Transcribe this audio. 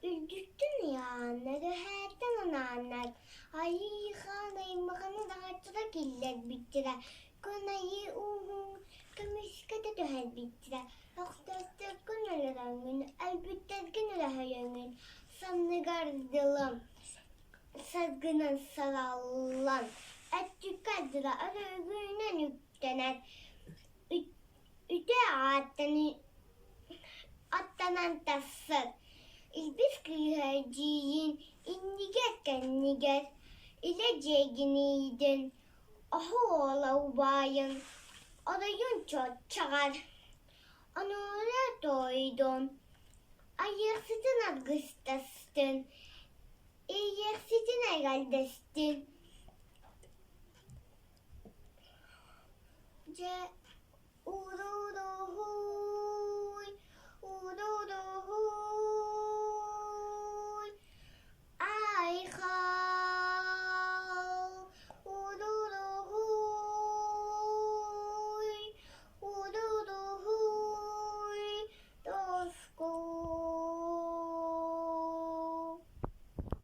Üldüktün ya, ne döherden ona anlar. Ay hanayım bakana da açıda giller bittire. Konayı kömüşkede döher bittire. Aktastar günlerden gün, elbette günlerden gün. Sanlı gardılım, sazgının sarallan. Etçük kadra arıgıyla yüklener. Üte attanan tassır. İlbis kıyhacıyın, inniger kenniger. İle ceginidin, ahu oğla bayın. Arayın çok çağır. Anıra doydum. Ayırsızın adgıstasın. İyersizin egaldestin.